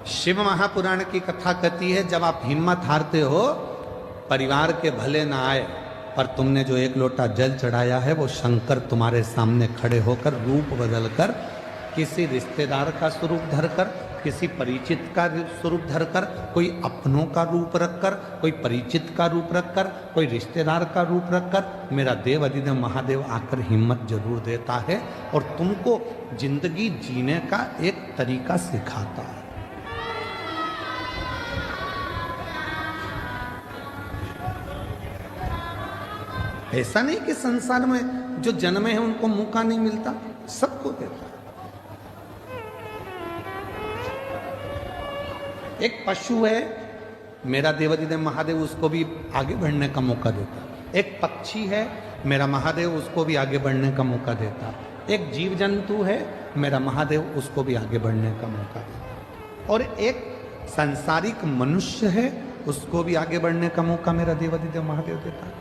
शिव महापुराण की कथा कहती है, जब आप हिम्मत हारते हो, परिवार के भले ना आए, पर तुमने जो एक लोटा जल चढ़ाया है वो शंकर तुम्हारे सामने खड़े होकर रूप बदलकर, किसी रिश्तेदार का स्वरूप धरकर, किसी परिचित का स्वरूप धरकर, कोई अपनों का रूप रखकर, कोई परिचित का रूप रखकर, कोई रिश्तेदार का रूप रखकर, मेरा देव अधिदेव महादेव आकर हिम्मत जरूर देता है और तुमको जिंदगी जीने का एक तरीका सिखाता है। ऐसा नहीं कि संसार में जो जन्मे हैं उनको मौका नहीं मिलता, सबको देता है। एक पशु है, मेरा देवाधिदेव महादेव उसको भी आगे बढ़ने का मौका देता। एक पक्षी है, मेरा महादेव उसको भी आगे बढ़ने का मौका देता। एक जीव जंतु है, मेरा महादेव उसको भी आगे बढ़ने का मौका देता। और एक सांसारिक मनुष्य है, उसको भी आगे बढ़ने का मौका मेरा देवाधिदेव महादेव देता।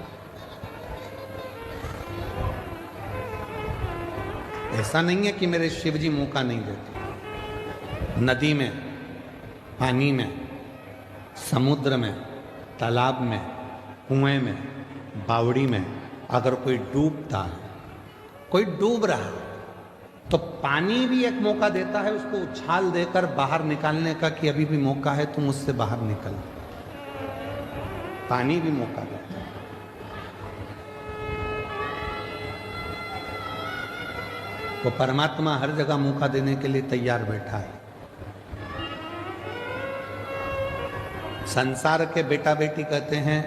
ऐसा नहीं है कि मेरे शिव जी मौका नहीं देते। नदी में, पानी में, समुद्र में, तालाब में, कुएं में, बावड़ी में अगर कोई डूबता है, कोई डूब रहा है, तो पानी भी एक मौका देता है उसको उछाल देकर बाहर निकालने का कि अभी भी मौका है, तुम उससे बाहर निकल। पानी भी मौका देता है। वो परमात्मा हर जगह मौका देने के लिए तैयार बैठा है। संसार के बेटा बेटी कहते हैं,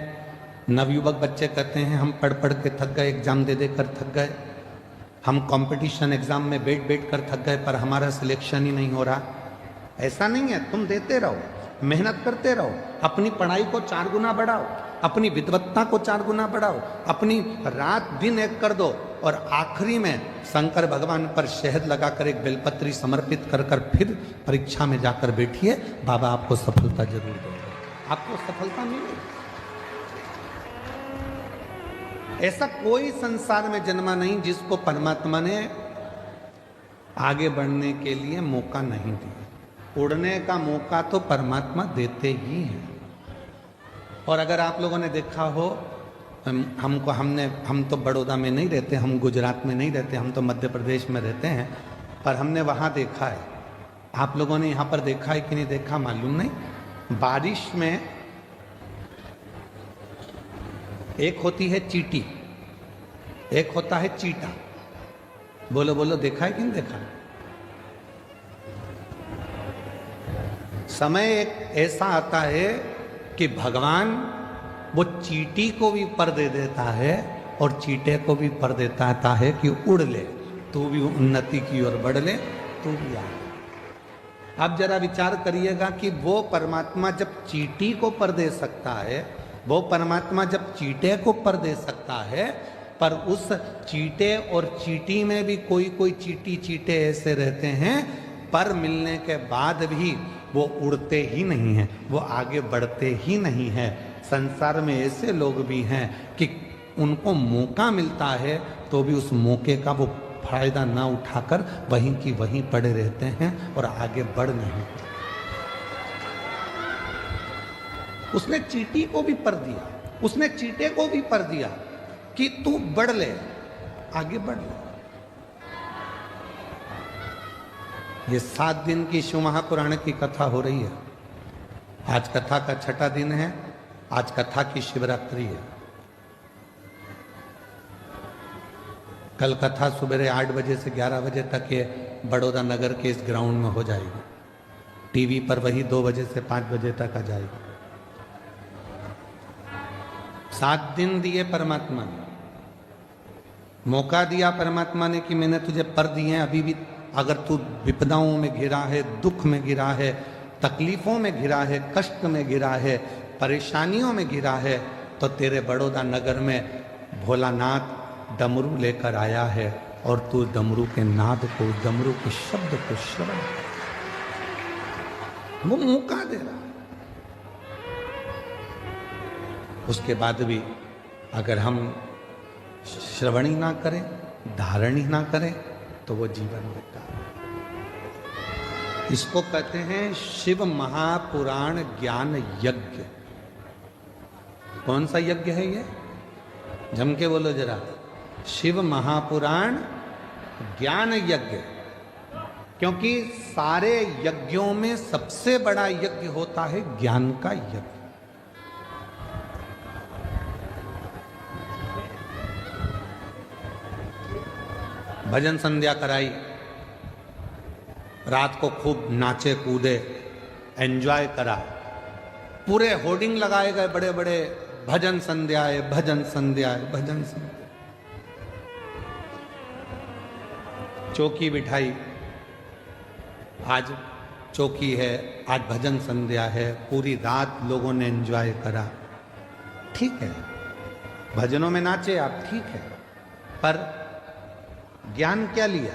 नवयुवक बच्चे कहते हैं, हम पढ़ पढ़ के थक गए, एग्जाम दे दे कर थक गए, हम कंपटीशन एग्जाम में बैठ बैठ कर थक गए, पर हमारा सिलेक्शन ही नहीं हो रहा। ऐसा नहीं है, तुम देते रहो, मेहनत करते रहो, अपनी पढ़ाई को 4 गुना बढ़ाओ, अपनी विद्वत्ता को 4 गुना बढ़ाओ, अपनी रात दिन एक कर दो, और आखिरी में शंकर भगवान पर शहद लगाकर एक बेलपत्री समर्पित कर कर फिर परीक्षा में जाकर बैठिए, बाबा आपको सफलता जरूर देंगे, आपको सफलता मिलेगी। ऐसा कोई संसार में जन्मा नहीं जिसको परमात्मा ने आगे बढ़ने के लिए मौका नहीं दिया। उड़ने का मौका तो परमात्मा देते ही हैं। और अगर आप लोगों ने देखा हो, हम तो बड़ौदा में नहीं रहते, हम गुजरात में नहीं रहते, हम तो मध्य प्रदेश में रहते हैं, पर हमने वहाँ देखा है। आप लोगों ने यहाँ पर देखा है कि नहीं देखा मालूम नहीं। बारिश में एक होती है चींटी, एक होता है चीटा। बोलो बोलो, देखा है कि नहीं देखा? समय एक ऐसा आता है कि भगवान वो चींटी को भी पर दे देता है और चीटे को भी पर देता है कि उड़ ले, तू भी उन्नति की ओर बढ़ ले, तू भी आ। आप जरा विचार करिएगा कि वो परमात्मा जब चींटी को पर दे सकता है, वो परमात्मा जब चीटे को पर दे सकता है, पर उस चीटे और चींटी में भी कोई चींटी चीटे ऐसे रहते हैं, पर मिलने के बाद भी वो उड़ते ही नहीं हैं, वो आगे बढ़ते ही नहीं हैं। संसार में ऐसे लोग भी हैं कि उनको मौका मिलता है तो भी उस मौके का वो फायदा ना उठाकर वहीं की वहीं पड़े रहते हैं और आगे बढ़ नहीं। उसने चींटी को भी पर दिया, उसने चीटे को भी पर दिया कि तू बढ़ ले, आगे बढ़ ले। ये 7 दिन की शिव महापुराण की कथा हो रही है। आज कथा का 6ठा दिन है। आज कथा की शिवरात्रि है। कल कथा सुबह 8 बजे से 11 बजे तक ये बड़ौदा नगर के इस ग्राउंड में हो जाएगी। टीवी पर वही 2 बजे से 5 बजे तक आ जाएगी। 7 दिन दिए परमात्मा ने, मौका दिया परमात्मा ने कि मैंने तुझे पर दिए हैं, अभी भी अगर तू विपदाओं में घिरा है, दुख में घिरा है, तकलीफों में घिरा है, कष्ट में घिरा है, परेशानियों में घिरा है, तो तेरे बड़ौदा नगर में भोलानाथ डमरू लेकर आया है और तू डमरू के नाद को, डमरू के शब्द को श्रवण, वो मौका दे रहा है। उसके बाद भी अगर हम श्रवण ही ना करें, धारण ही ना करें, तो वो जीवन बेकार। इसको कहते हैं शिव महापुराण ज्ञान यज्ञ। कौन सा यज्ञ है ये? जम के बोलो जरा। शिव महापुराण ज्ञान यज्ञ। क्योंकि सारे यज्ञों में सबसे बड़ा यज्ञ होता है ज्ञान का यज्ञ। भजन संध्या कराई, रात को खूब नाचे कूदे, एंजॉय करा, पूरे होर्डिंग लगाए गए बड़े बड़े, भजन संध्या है, भजन संध्या है, भजन संध्या। चौकी बिठाई, आज चौकी है, आज भजन संध्या है, पूरी रात लोगों ने एंजॉय करा। ठीक है, भजनों में नाचे आप, ठीक है, पर ज्ञान क्या लिया?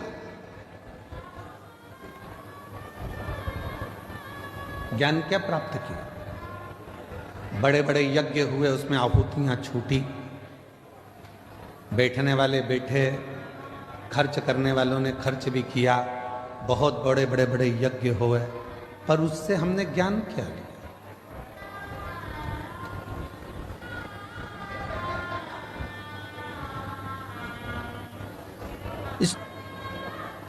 ज्ञान क्या प्राप्त किया? बड़े बड़े यज्ञ हुए, उसमें आहुतियां छूटी, बैठने वाले बैठे, खर्च करने वालों ने खर्च भी किया, बहुत बड़े बड़े बड़े यज्ञ हुए, पर उससे हमने ज्ञान क्या लिया? इस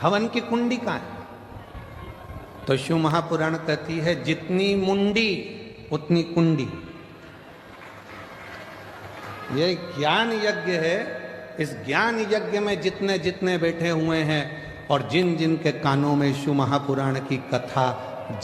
हवन की कुंडी कहां है? तो शिव महापुराण कहती है जितनी मुंडी उतनी कुंडी। ये ज्ञान यज्ञ है। इस ज्ञान यज्ञ में जितने जितने बैठे हुए हैं और जिन जिन के कानों में शिव महापुराण की कथा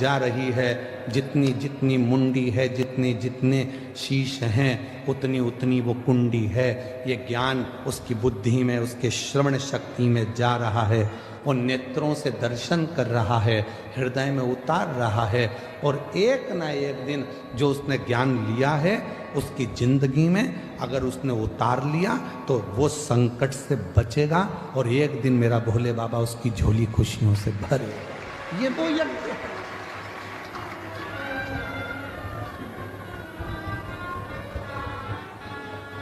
जा रही है, जितनी जितनी मुंडी है, जितने जितने शीश हैं, उतनी उतनी वो कुंडी है। ये ज्ञान उसकी बुद्धि में, उसके श्रवण शक्ति में जा रहा है, और नेत्रों से दर्शन कर रहा है, हृदय में उतार रहा है, और एक ना एक दिन जो उसने ज्ञान लिया है उसकी जिंदगी में अगर उसने उतार लिया तो वो संकट से बचेगा, और एक दिन मेरा भोले बाबा उसकी झोली खुशियों से भरेगा। ये वो यज्ञ है।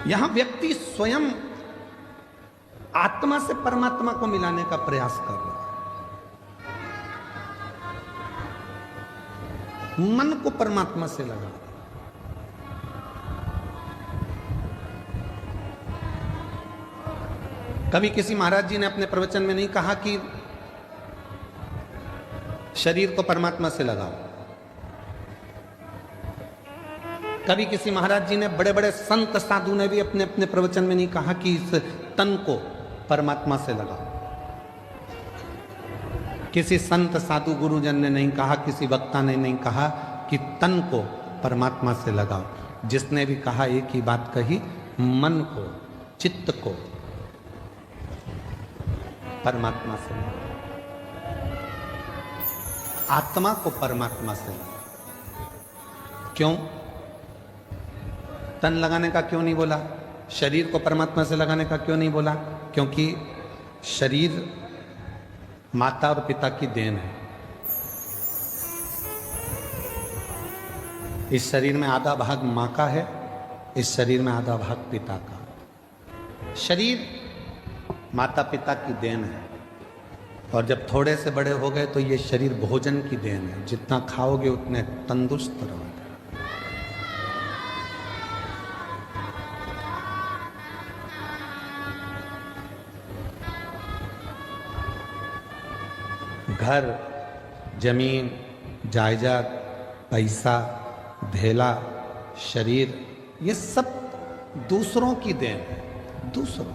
यहां व्यक्ति स्वयं आत्मा से परमात्मा को मिलाने का प्रयास कर रहा है, मन को परमात्मा से लगा। कभी किसी महाराज जी ने अपने प्रवचन में नहीं कहा कि शरीर को परमात्मा से लगाओ। कभी किसी महाराज जी ने, बड़े बड़े संत साधु ने भी अपने अपने प्रवचन में नहीं कहा कि इस तन को परमात्मा से लगाओ। किसी संत साधु गुरुजन ने नहीं कहा, किसी वक्ता ने नहीं कहा कि तन को परमात्मा से लगाओ। जिसने भी कहा एक ही बात कही, मन को, चित्त को परमात्मा से लगाओ, आत्मा को परमात्मा से लगाओ। क्यों? तन लगाने का क्यों नहीं बोला? शरीर को परमात्मा से लगाने का क्यों नहीं बोला? क्योंकि शरीर माता और पिता की देन है। इस शरीर में आधा भाग मां का है, इस शरीर में आधा भाग पिता का। शरीर माता पिता की देन है, और जब थोड़े से बड़े हो गए तो ये शरीर भोजन की देन है। जितना खाओगे उतने तंदुरुस्त रहोगे। घर, जमीन, जायदाद, पैसा, धेला, शरीर, ये सब दूसरों की देन है, दूसरों।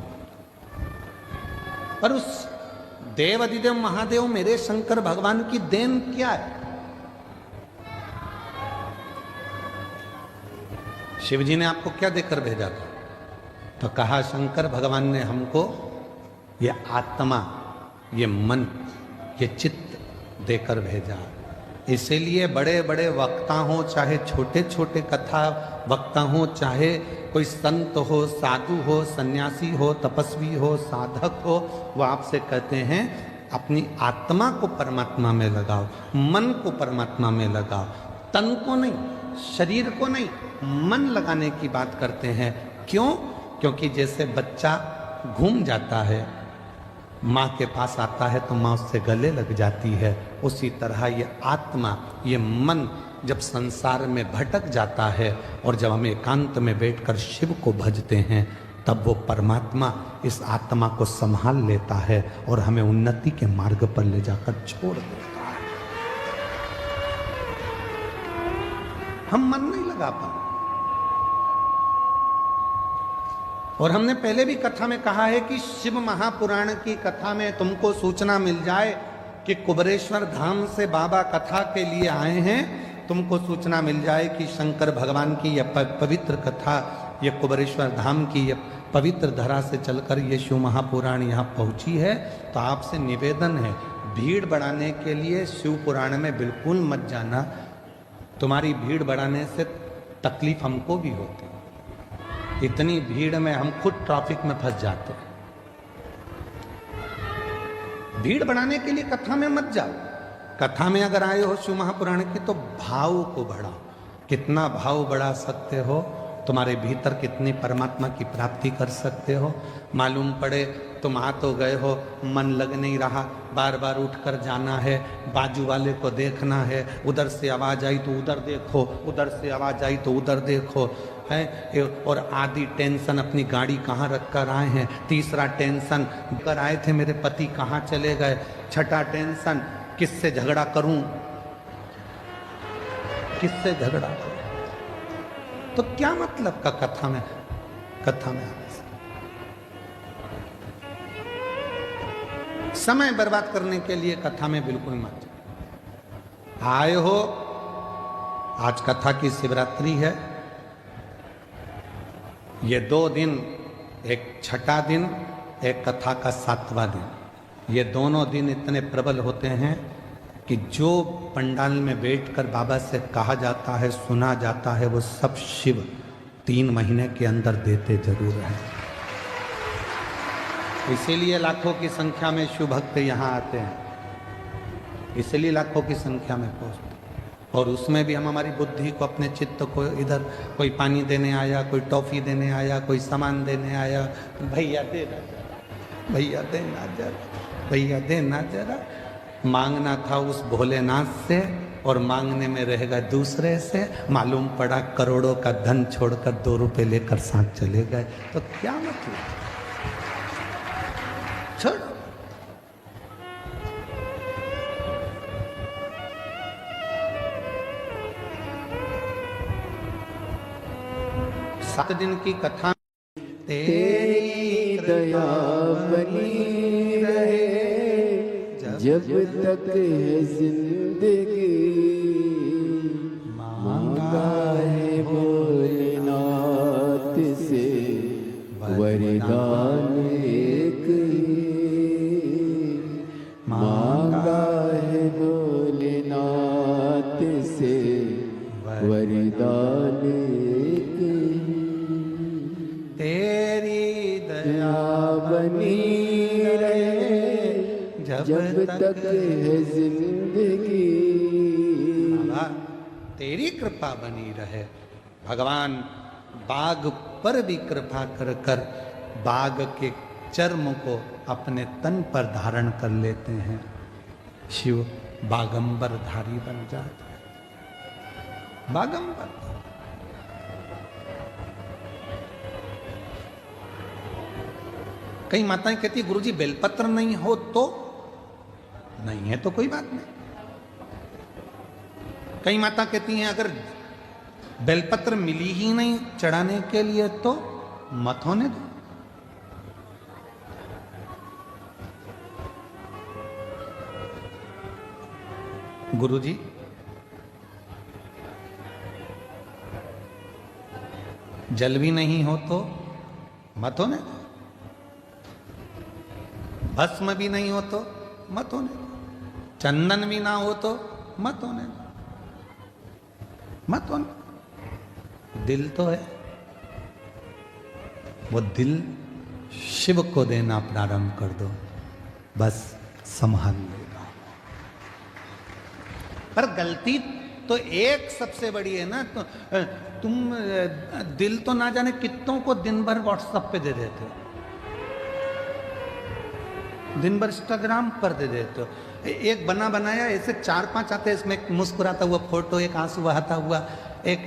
पर उस देव अधिदेव महादेव मेरे शंकर भगवान की देन क्या है? शिव जी ने आपको क्या देकर भेजा था? तो कहा शंकर भगवान ने हमको ये आत्मा, ये मन, ये चित्त देकर भेजा। इसीलिए बड़े बड़े वक्ता हो, चाहे छोटे छोटे कथा वक्ता हो, चाहे कोई संत हो, साधु हो, सन्यासी हो, तपस्वी हो, साधक हो, वो आपसे कहते हैं अपनी आत्मा को परमात्मा में लगाओ, मन को परमात्मा में लगाओ, तन को नहीं, शरीर को नहीं, मन लगाने की बात करते हैं। क्यों? क्योंकि जैसे बच्चा घूम जाता है माँ के पास आता है तो माँ उससे गले लग जाती है। उसी तरह ये आत्मा, ये मन जब संसार में भटक जाता है और जब हम एकांत में बैठकर शिव को भजते हैं, तब वो परमात्मा इस आत्मा को संभाल लेता है और हमें उन्नति के मार्ग पर ले जाकर छोड़ देता है। हम मन नहीं लगा पाते। और हमने पहले भी कथा में कहा है कि शिव महापुराण की कथा में तुमको सूचना मिल जाए कि कुबरेश्वर धाम से बाबा कथा के लिए आए हैं, तुमको सूचना मिल जाए कि शंकर भगवान की यह पवित्र कथा, ये कुबरेश्वर धाम की ये पवित्र धरा से चलकर ये शिव महापुराण यहाँ पहुँची है, तो आपसे निवेदन है, भीड़ बढ़ाने के लिए शिव पुराण में बिल्कुल मत जाना। तुम्हारी भीड़ बढ़ाने से तकलीफ हमको भी होती है। इतनी भीड़ में हम खुद ट्रैफिक में फंस जाते हैं। भीड़ बढ़ाने के लिए कथा में मत जाओ। कथा में अगर आए हो शिव महापुराण की, तो भाव को बढ़ाओ। कितना भाव बढ़ा सकते हो, तुम्हारे भीतर कितनी परमात्मा की प्राप्ति कर सकते हो। मालूम पड़े तुम आ तो गए हो, मन लग नहीं रहा, बार बार उठकर जाना है, बाजू वाले को देखना है, उधर से आवाज़ आई तो उधर देखो, उधर से आवाज़ आई तो उधर देखो, है। और आधी टेंशन अपनी गाड़ी कहाँ रख कर आए हैं, तीसरा टेंशन कर आए थे मेरे पति कहाँ चले गए, छठा टेंशन किससे झगड़ा करूं, किससे झगड़ा करूं। तो क्या मतलब का कथा में आने से? समय बर्बाद करने के लिए कथा में बिल्कुल मत आए हो। आज कथा की शिवरात्रि है। ये 2 दिन, एक छठा दिन, एक कथा का 7वां दिन, ये दोनों दिन इतने प्रबल होते हैं कि जो पंडाल में बैठकर बाबा से कहा जाता है, सुना जाता है, वो सब शिव 3 महीने के अंदर देते जरूर हैं। इसीलिए लाखों की संख्या में शिव भक्त यहाँ आते हैं, इसलिए लाखों की संख्या में पहुँचते। और उसमें भी हम हमारी बुद्धि को, अपने चित्त को, इधर कोई पानी देने आया, कोई टॉफ़ी देने आया, कोई सामान देने आया, भैया देना जरा, भैया देना जरा, भैया देना जरा। मांगना था उस भोलेनाथ से और मांगने में रह गए दूसरे से। मालूम पड़ा करोड़ों का धन छोड़कर 2 रुपए लेकर साथ चले गए। तो क्या मतलब, छोड़ो। 7 दिन की कथा, तेरी दया बनी रहे जब तक है जिंदगी, मांगा है भोलेनाथ से वरदान एक ही, मांगा है भोलेनाथ से वरदान एक ही। तेरी दया बनी रहे जब तक है जिंदगी, तेरी कृपा बनी रहे। भगवान बाघ पर भी कृपा कर कर बाघ के चर्म को अपने तन पर धारण कर लेते हैं। शिव बागंबर धारी बन जाते हैं। बागंबर, कई माताएं कहती गुरुजी बेलपत्र नहीं हो तो, नहीं है तो कोई बात नहीं। कई माता कहती हैं अगर बेलपत्र मिली ही नहीं चढ़ाने के लिए तो मत होने दो। गुरुजी जल भी नहीं हो तो मत होने दो, भस्म भी नहीं हो तो मत होने दो, चंदन भी ना हो तो मत होने दो, मत होने। दिल तो है, वो दिल शिव को देना प्रारंभ कर दो, बस संभाल लेगा। पर गलती तो एक सबसे बड़ी है ना, तो तुम दिल तो ना जाने कितनों को दिन भर व्हाट्सएप पे दे देते हो। दिन भर इंस्टाग्राम पर दे देते हो। एक बना बनाया ऐसे 4-5 आते हैं, इसमें एक मुस्कुराता हुआ फोटो, एक आंसू बहाता हुआ, एक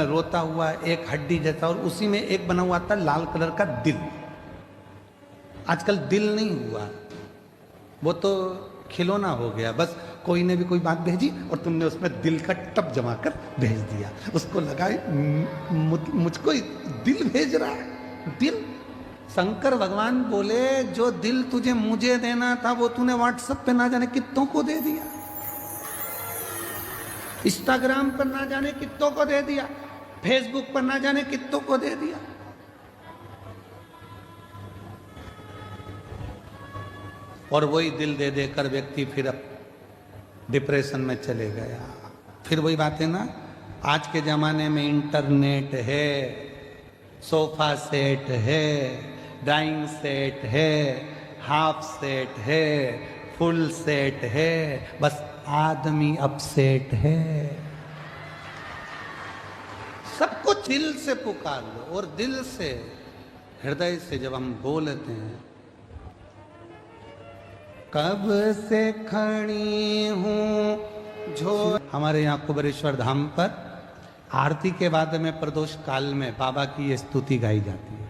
रोता हुआ, एक हड्डी जैसा, और उसी में एक बना हुआ था लाल कलर का दिल। आजकल दिल नहीं हुआ, वो तो खिलौना हो गया। बस कोई ने भी कोई बात भेजी और तुमने उसमें दिल का टप जमा कर भेज दिया। उसको लगा मुझको दिल भेज रहा है, दिल। शंकर भगवान बोले जो दिल तुझे मुझे देना था वो तूने व्हाट्सएप पे ना जाने कितनों को दे दिया, इंस्टाग्राम पर ना जाने कितनों को दे दिया, फेसबुक पर ना जाने कितनों को दे दिया। और वही दिल दे देकर व्यक्ति फिर अब डिप्रेशन में चले गया। फिर वही बात है ना, आज के जमाने में इंटरनेट है, सोफा सेट है, डाइनिंग सेट है, हाफ सेट है, फुल सेट है, बस आदमी अपसेट है। सब कुछ दिल से पुकार लो, और दिल से, हृदय से जब हम बोलते हैं, कब से खड़ी हूँ जो। हमारे यहाँ कुबेरेश्वर धाम पर आरती के बाद में प्रदोष काल में बाबा की ये स्तुति गाई जाती है,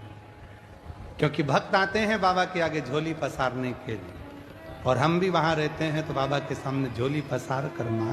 क्योंकि भक्त आते हैं बाबा के आगे झोली पसारने के लिए, और हम भी वहां रहते हैं तो बाबा के सामने झोली पसार कर मान